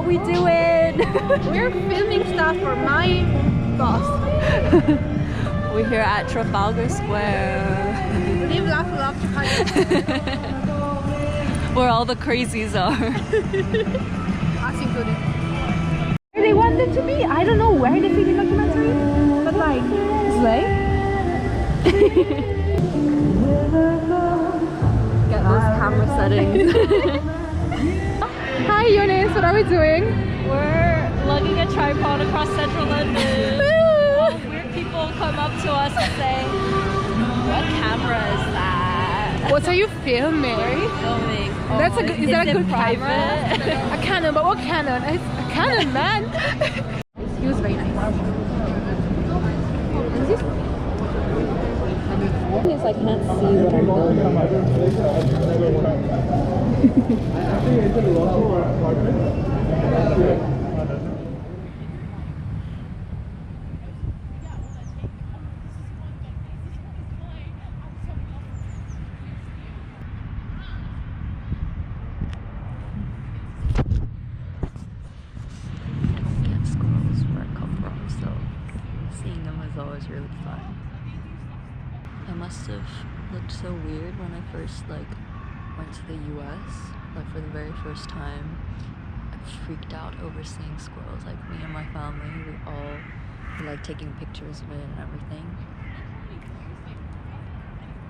we doing? We're filming stuff for my boss. We're here at Trafalgar Square. Live, laugh, love Trafalgar. Where all the crazies are. Us included. Where they wanted to be? I don't know where they filmed the documentary, but like, Slay? Get those camera settings. hi Eunice, what are we doing? We're lugging a tripod across central London. Weird people come up to us and say, what camera is that? What are you filming? What are you filming? That's a good, is that a good private? camera? A Canon, but what Canon? It's a Canon, man. He was very nice. Yes, I can't see what I'm squirrels where I come from, so seeing them is always really fun. I must have looked so weird when I first went to the US, like for the very first time. I freaked out over seeing squirrels. Like me and my family, we all were like taking pictures of it and everything.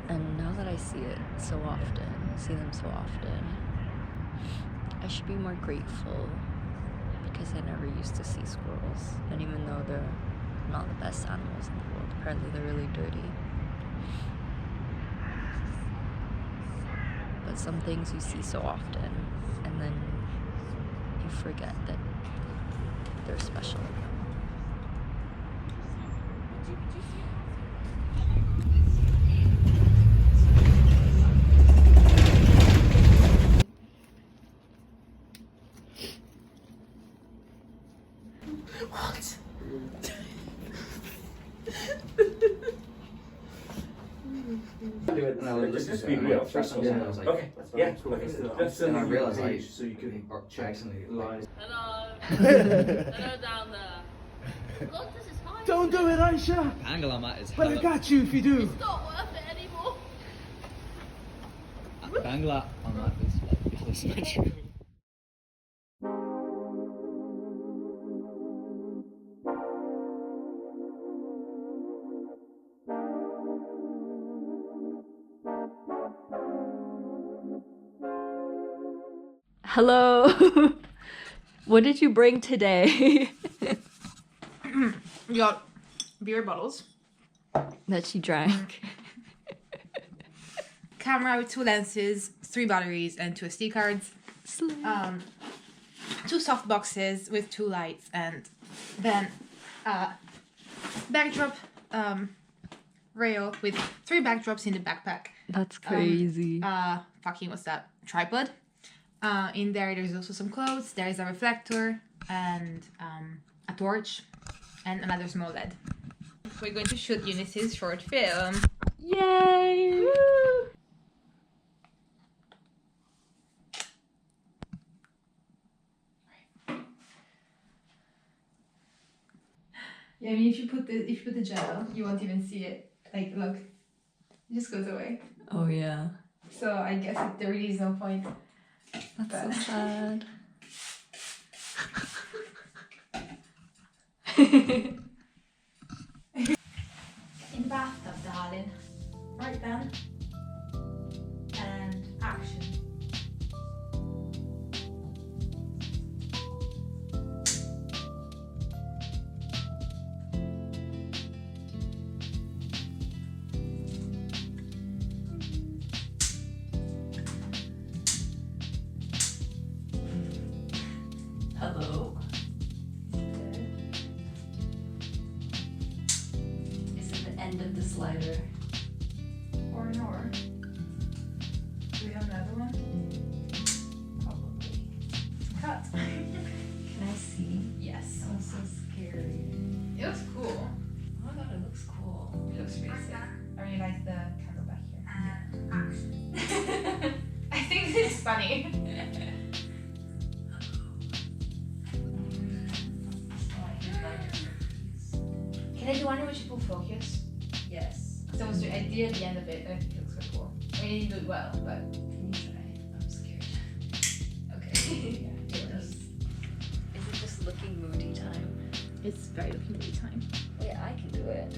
And now that I see it so often, see them so often, I should be more grateful because I never used to see squirrels. And even though they're not the best animals in the world, apparently they're really dirty. But some things you see so often, and then you forget that they're special. What? Just speed me up. First one, I was like, okay, yeah, that's and I realized I so you could accidentally lies. Hello. Hello down there. God, this is high. Don't do it, Aisha! The angle I'm at is But I got you if you do. It's not worth it anymore. The angle I'm at is like the other side. Hello. What did you bring today? We got beer bottles, That she drank. camera with 2 lenses, 3 batteries, and 2 SD cards. 2 soft boxes with 2 lights, and then backdrop rail with 3 backdrops in the backpack. That's crazy. Fucking what's that? Tripod. In there's also some clothes. There is a reflector and a torch and another small LED. We're going to shoot Eunice's short film. Yay! Woo! Yeah, I mean, if you put the gel, you won't even see it. Like, look, it just goes away. Oh yeah. So I guess there really is no point. That's so sad. In the bathtub, darling. Right then. And action. Hello. Is it the end of the slider? Or nor. Do we have another one? Probably. Cut. Can I see? Yes. I'm so scary. It looks cool. Oh my god, it looks cool. It looks really sick. I really like the camera back here. Action. I think this is funny. Can I do one in which you pull focus? Yes. So I did at the end of it, and I think it looks quite cool. I mean, you didn't do it well, but Can you try? I'm scared. okay. Yeah, it does. Is it just looking moody time? It's very looking really time. Yeah, I can do it.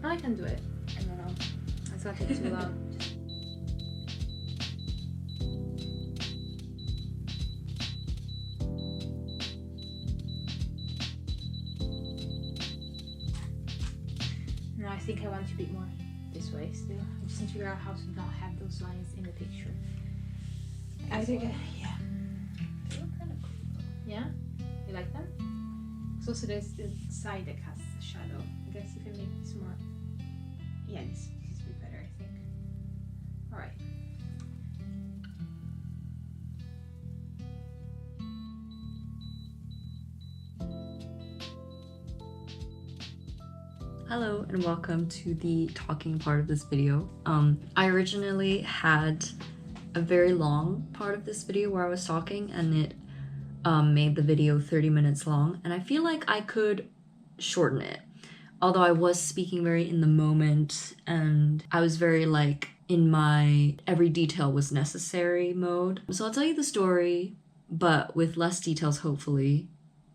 I can do it. I don't know. It's gonna take too long. No, I think I want to be more this way still. I just need to figure out how to not have those lines in the picture. I think, yeah. They look kind of cool. Yeah? You like them? So also there's the side that has a shadow. I guess if I make this more... Yeah, this is a bit better, I think. Alright. Hello and welcome to the talking part of this video. I originally had a very long part of this video where I was talking, and it made the video 30 minutes long, and I feel like I could shorten it. Although I was speaking very in the moment and I was very like in my every detail was necessary mode. So I'll tell you the story, but with less details hopefully,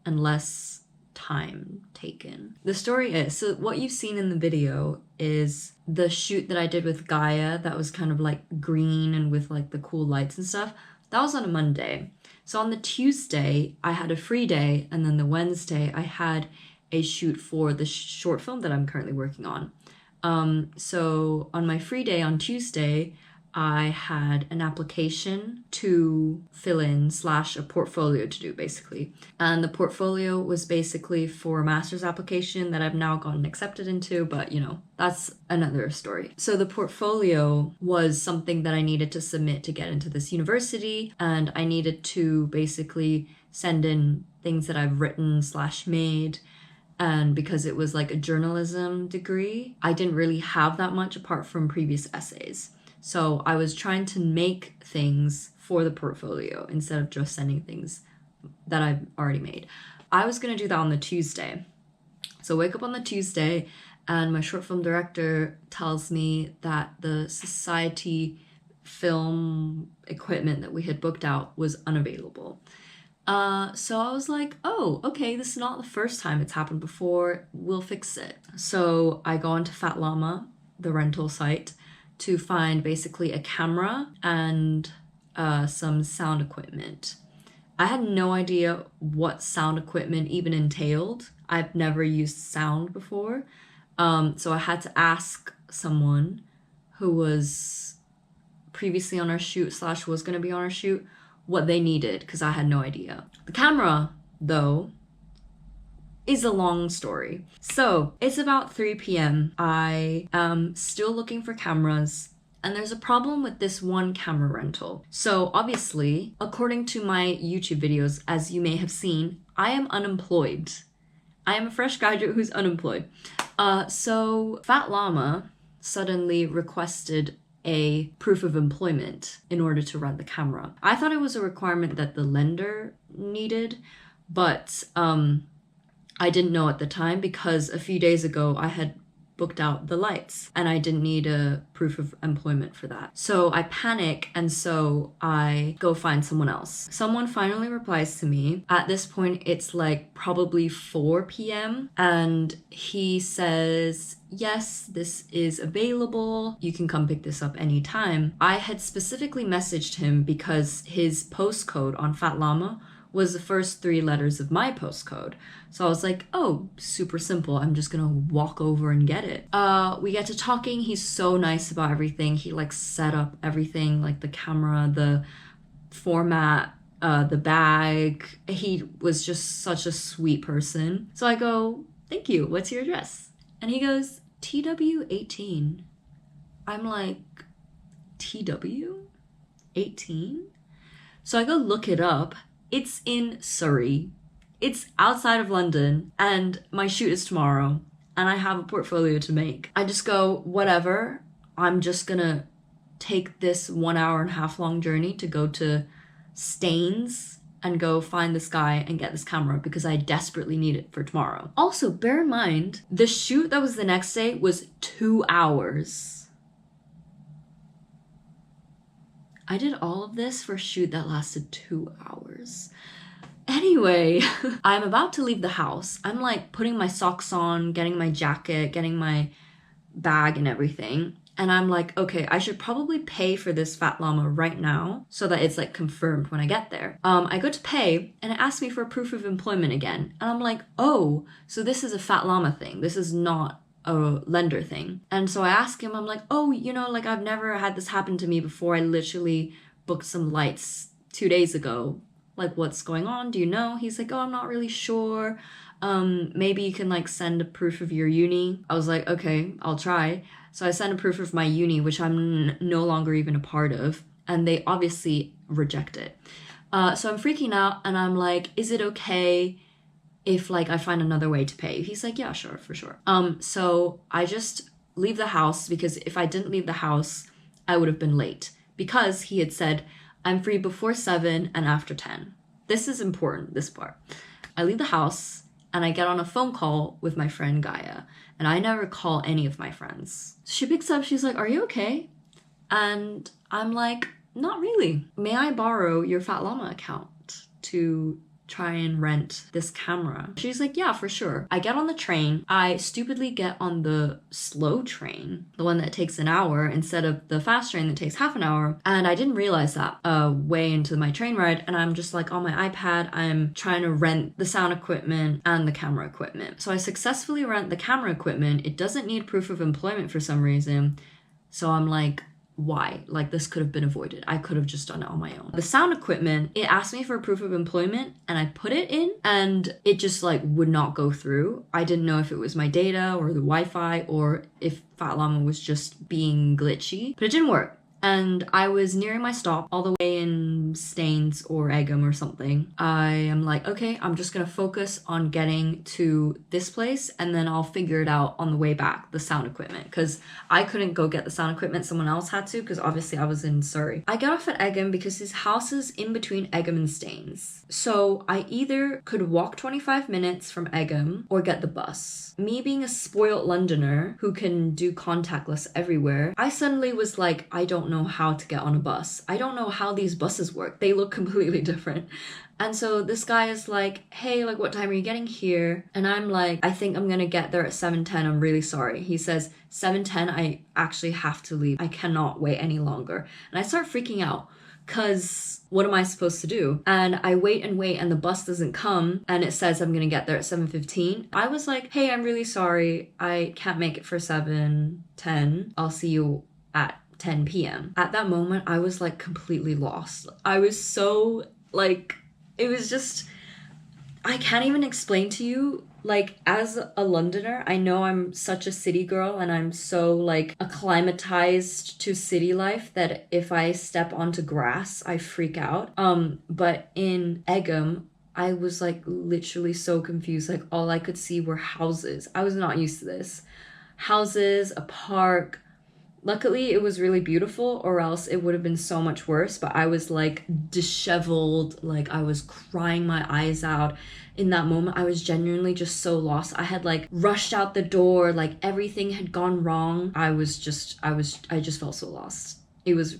and less time taken. The story is, so what you've seen in the video is the shoot that I did with Gaia that was kind of like green and with like the cool lights and stuff. That was on a Monday. So on the Tuesday, I had a free day, and then the Wednesday, I had a shoot for the short film that I'm currently working on. So on my free day on Tuesday, I had an application to fill in / a portfolio to do basically. And the portfolio was basically for a master's application that I've now gotten accepted into, but you know, that's another story. So the portfolio was something that I needed to submit to get into this university, and I needed to basically send in things that I've written / made. And because it was like a journalism degree, I didn't really have that much apart from previous essays. So I was trying to make things for the portfolio instead of just sending things that I've already made. I was going to do that on the Tuesday. So wake up on the Tuesday and my short film director tells me that the society film equipment that we had booked out was unavailable. So I was like, oh, okay, this is not the first time it's happened before. We'll fix it. So I go onto Fat Llama, the rental site, to find basically a camera and some sound equipment. I had no idea what sound equipment even entailed. I've never used sound before. So I had to ask someone who was previously on our shoot / was going to be on our shoot what they needed, because I had no idea. The camera, though, is a long story. So it's about 3 p.m. I am still looking for cameras, and there's a problem with this one camera rental. So obviously, according to my YouTube videos, as you may have seen, I am unemployed. I am a fresh graduate who's unemployed. So Fat Llama suddenly requested a proof of employment in order to rent the camera. I thought it was a requirement that the lender needed, but I didn't know at the time because a few days ago I had booked out the lights and I didn't need a proof of employment for that. So I panic, and so I go find someone else. Someone finally replies to me. At this point, it's like probably 4 p.m. and he says, yes, this is available. You can come pick this up anytime. I had specifically messaged him because his postcode on Fat Llama was the first 3 letters of my postcode. So I was like, oh, super simple. I'm just gonna walk over and get it. We get to talking. He's so nice about everything. He like set up everything, like the camera, the format, the bag. He was just such a sweet person. So I go, thank you. What's your address? And he goes, TW18. I'm like, TW18? So I go look it up. It's in Surrey. It's outside of London, and my shoot is tomorrow, and I have a portfolio to make. I just go, whatever. I'm just gonna take this 1.5 hour long journey to go to Staines and go find this guy and get this camera because I desperately need it for tomorrow. Also, bear in mind, the shoot that was the next day was 2 hours. I did all of this for a shoot that lasted 2 hours. Anyway, I'm about to leave the house. I'm like putting my socks on, getting my jacket, getting my bag and everything. And I'm like, okay, I should probably pay for this Fat Llama right now so that it's like confirmed when I get there. I go to pay and it asks me for a proof of employment again. And I'm like, oh, so this is a Fat Llama thing. This is not a lender thing. And so I ask him, I'm like, oh, you know, like I've never had this happen to me before. I literally booked some lights 2 days ago. Like, what's going on? Do you know? He's like, oh, I'm not really sure. Maybe you can like send a proof of your uni. I was like, okay, I'll try. So I sent a proof of my uni, which I'm no longer even a part of, and they obviously reject it. So I'm freaking out and I'm like, is it okay if like I find another way to pay? He's like, yeah, sure, for sure. So I just leave the house because if I didn't leave the house, I would have been late because he had said, I'm free before 7 and after 10. This is important, this part. I leave the house and I get on a phone call with my friend Gaia, and I never call any of my friends. She picks up, she's like, are you okay? And I'm like, not really. May I borrow your Fat Llama account to try and rent this camera? She's like, yeah, for sure. I get on the train. I stupidly get on the slow train, the one that takes an hour instead of the fast train that takes half an hour. And I didn't realize that way into my train ride. And I'm just like on my iPad, I'm trying to rent the sound equipment and the camera equipment. So I successfully rent the camera equipment. It doesn't need proof of employment for some reason. So I'm like, why? Like, this could have been avoided. I could have just done it on my own. The sound equipment, it asked me for a proof of employment and I put it in and it just like would not go through. I didn't know if it was my data or the Wi-Fi or if Fat Llama was just being glitchy, but it didn't work. And I was nearing my stop all the way in Staines or Egham or something. I am like, okay, I'm just gonna focus on getting to this place and then I'll figure it out on the way back, the sound equipment, because I couldn't go get the sound equipment, someone else had to, because obviously I was in Surrey. I get off at Egham because his house is in between Egham and Staines. So I either could walk 25 minutes from Egham or get the bus. Me being a spoiled Londoner who can do contactless everywhere, I suddenly was like, I don't know how to get on a bus. I don't know how these buses work. They look completely different. And so this guy is like, hey, like, what time are you getting here? And I'm like, I think I'm gonna get there at 7:10. I'm really sorry. He says, 7:10, I actually have to leave. I cannot wait any longer. And I start freaking out because what am I supposed to do? And I wait and the bus doesn't come and it says I'm gonna get there at 7:15. I was like, hey, I'm really sorry. I can't make it for 7:10. I'll see you at 10 p.m. At that moment, I was like completely lost. I was so like, it was just, I can't even explain to you. Like, as a Londoner, I know I'm such a city girl and I'm so like acclimatized to city life that if I step onto grass, I freak out. But in Egham, I was like literally so confused. Like, all I could see were houses. I was not used to this. Houses, a park. Luckily, it was really beautiful, or else it would have been so much worse. But I was like disheveled, like I was crying my eyes out. In that moment, I was genuinely just so lost. I had like rushed out the door, like everything had gone wrong. I just felt so lost. It was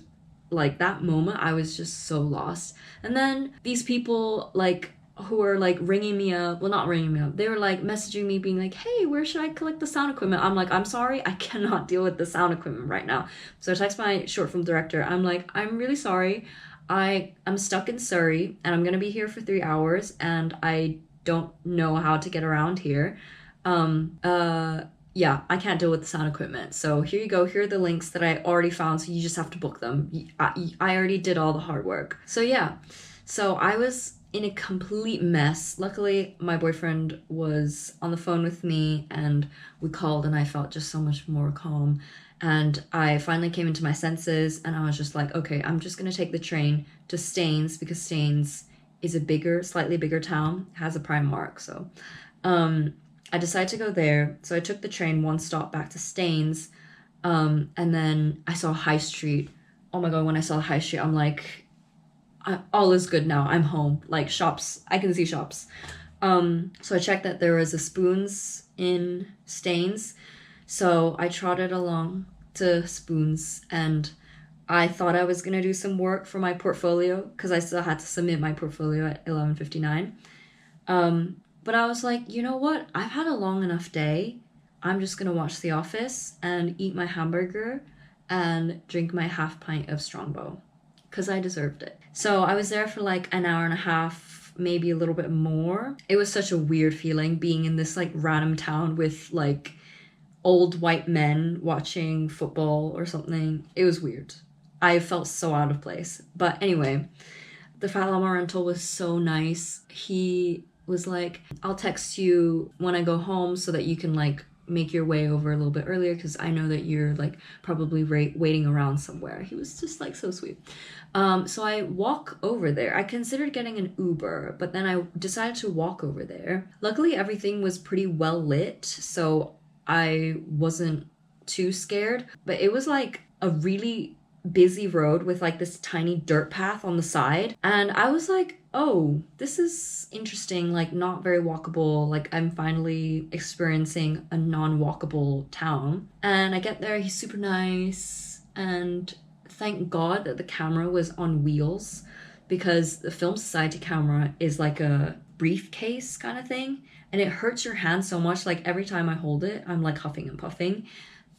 like that moment, I was just so lost. And then these people like who were like ringing me up, well, not ringing me up, they were like messaging me being like, hey, where should I collect the sound equipment? I'm like, I'm sorry, I cannot deal with the sound equipment right now. So I text my short film director. I'm like, I'm really sorry. I'm stuck in Surrey and I'm gonna be here for 3 hours and I don't know how to get around here. Yeah, I can't deal with the sound equipment. So here you go. Here are the links that I already found. So you just have to book them. I already did all the hard work. So yeah, so I was in a complete mess. Luckily, my boyfriend was on the phone with me and we called and I felt just so much more calm. And I finally came into my senses and I was just like, okay, I'm just gonna take the train to Staines because Staines is a slightly bigger town, has a Primark. So I decided to go there. So I took the train one stop back to Staines. And then I saw High Street. Oh my God, when I saw High Street, I'm like, all is good now. I'm home. Like shops, I can see shops. So I checked that there was a Spoons in Staines. So I trotted along to Spoons and I thought I was gonna do some work for my portfolio because I still had to submit my portfolio at 11:59. But I was like, you know what? I've had a long enough day. I'm just gonna watch The Office and eat my hamburger and drink my half pint of Strongbow because I deserved it. So I was there for like an hour and a half, maybe a little bit more. It was such a weird feeling being in this like random town with like old white men watching football or something. It was weird. I felt so out of place. But anyway, the Fat Llama rental was so nice. He was like, I'll text you when I go home so that you can like make your way over a little bit earlier because I know that you're like probably waiting around somewhere. He was just like so sweet. So I walk over there. I considered getting an Uber, but then I decided to walk over there. Luckily, everything was pretty well lit, so I wasn't too scared, but it was like a really busy road with like this tiny dirt path on the side. And I was like, oh, this is interesting, like not very walkable. Like I'm finally experiencing a non-walkable town. And I get there, he's super nice. And thank God that the camera was on wheels because the Film Society camera is like a briefcase kind of thing. And it hurts your hand so much. Like every time I hold it, I'm like huffing and puffing.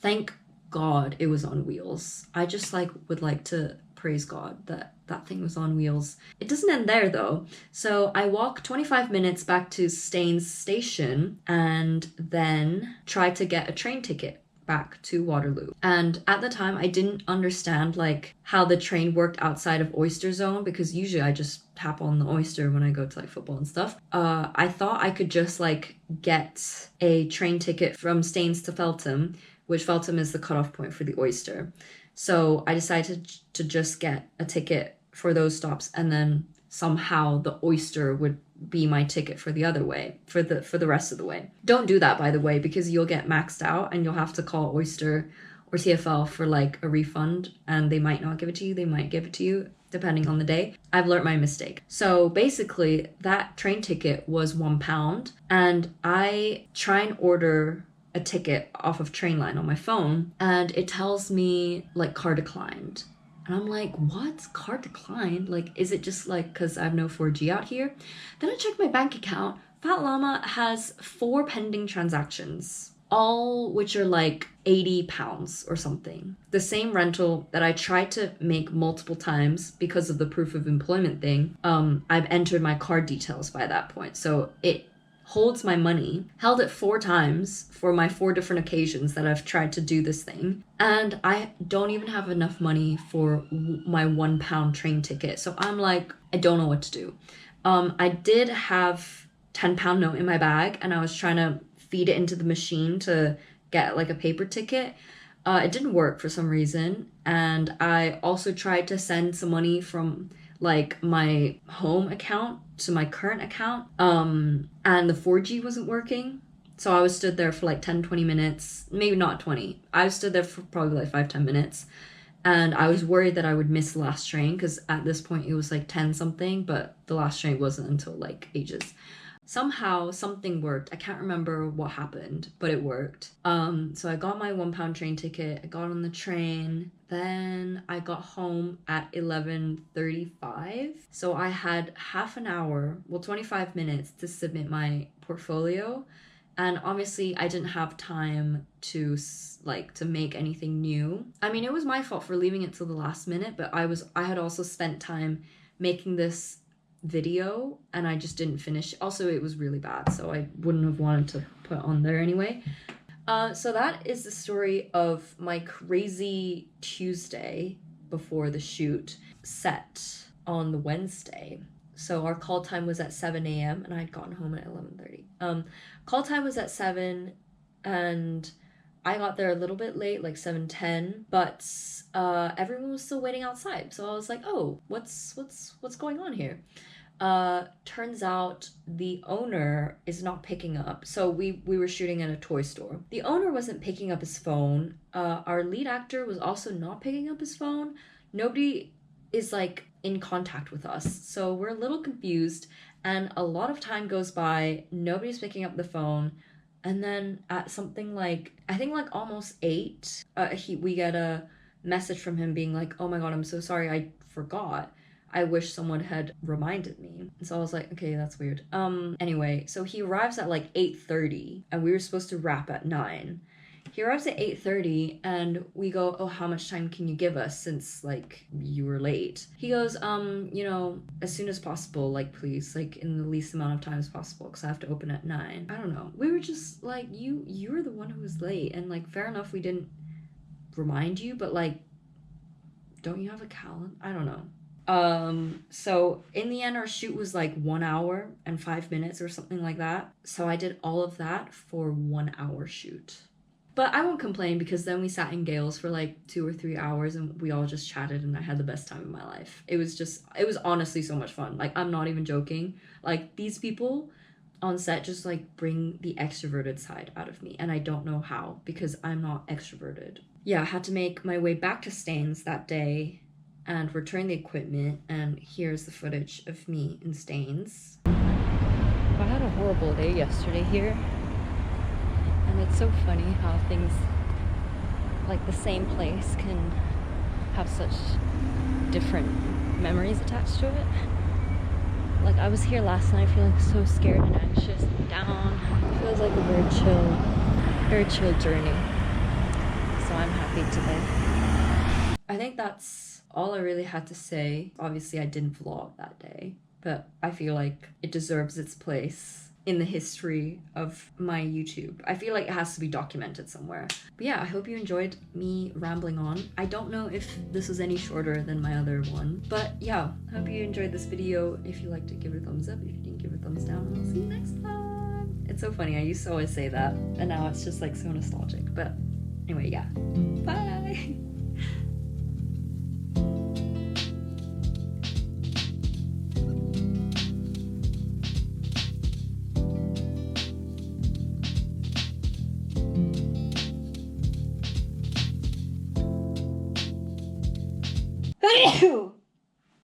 Thank God it was on wheels. I just like would like to praise God that that thing was on wheels. It doesn't end there though. So I walk 25 minutes back to Staines station and then try to get a train ticket back to Waterloo. And at the time I didn't understand like how the train worked outside of Oyster Zone because usually I just tap on the Oyster when I go to like football and stuff. I thought I could just like get a train ticket from Staines to Feltham, which Feltham is the cutoff point for the Oyster. So I decided to just get a ticket for those stops and then somehow the Oyster would be my ticket for the other way, for the rest of the way. Don't do that, by the way, because you'll get maxed out and you'll have to call Oyster or TfL for like a refund and they might not give it to you, they might give it to you, depending on the day. I've learnt my mistake. So basically that train ticket was £1 and I try and order a ticket off of Trainline on my phone and it tells me like car declined. And I'm like, what? Car declined? Like, is it just like because I have no 4G out here? Then I checked my bank account. Fat Llama has 4 pending transactions, all which are like £80 or something. The same rental that I tried to make multiple times because of the proof of employment thing. I've entered my card details by that point. So it holds my money, held it 4 times for my 4 different occasions that I've tried to do this thing. And I don't even have enough money for my £1 train ticket. So I'm like, I don't know what to do. I did have £10 note in my bag and I was trying to feed it into the machine to get like a paper ticket. It didn't work for some reason. And I also tried to send some money from like my home account to my current account. And the 4G wasn't working. So I was stood there for like 10-20 minutes, maybe not 20. I stood there for probably like 5-10 minutes. And I was worried that I would miss the last train because at this point it was like 10 something, but the last train wasn't until like ages. Somehow something worked. I can't remember what happened, but it worked. So I got my £1 train ticket. I got on the train. Then I got home at 11:35. So I had half an hour, 25 minutes to submit my portfolio. And obviously I didn't have time to make anything new. I mean, it was my fault for leaving it till the last minute, but I had also spent time making this video and I just didn't finish. Also, it was really bad, so I wouldn't have wanted to put on there anyway. So that is the story of my crazy Tuesday before the shoot set on the Wednesday. So our call time was at 7 a.m. and I had gotten home at 11:30. Call time was at 7 and I got there a little bit late, like 7:10, but everyone was still waiting outside. So I was like, oh, what's going on here? Turns out the owner is not picking up. So we were shooting at a toy store. The owner wasn't picking up his phone. Our lead actor was also not picking up his phone. Nobody is like in contact with us. So we're a little confused, and a lot of time goes by, nobody's picking up the phone. And then at something like, I think like almost 8, we get a message from him being like, oh my god, I'm so sorry, I forgot. I wish someone had reminded me. And so I was like, okay, that's weird. Anyway, so he arrives at like 8:30, and we were supposed to wrap at 9. He arrives at 8:30, and we go, oh, how much time can you give us since, like, you were late? He goes, you know, as soon as possible, like, please, like, in the least amount of time as possible, because I have to open at 9. I don't know. We were just, like, you were the one who was late, and, like, fair enough, we didn't remind you, but, like, don't you have a calendar? I don't know. So in the end, our shoot was like 1 hour and 5 minutes or something like that. So I did all of that for 1 hour shoot. But I won't complain, because then we sat in Gales for like 2 or 3 hours, and we all just chatted, and I had the best time of my life. It was honestly so much fun. Like, I'm not even joking. Like, these people on set just like bring the extroverted side out of me, and I don't know how, because I'm not extroverted. Yeah, I had to make my way back to Staines that day and return the equipment, and here's the footage of me in Staines. I had a horrible day yesterday here, and it's so funny how things, like the same place, can have such different memories attached to it. Like, I was here last night feeling so scared and anxious and down. It feels like a very chill journey. So I'm happy today. I think that's all I really had to say. Obviously, I didn't vlog that day, but I feel like it deserves its place in the history of my YouTube. I feel like it has to be documented somewhere. But yeah, I hope you enjoyed me rambling on. I don't know if this was any shorter than my other one, but yeah, I hope you enjoyed this video. If you liked it, give it a thumbs up. If you didn't, give it a thumbs down, and I'll see you next time. It's so funny, I used to always say that, and now it's just like so nostalgic. But anyway, yeah, bye. Ew.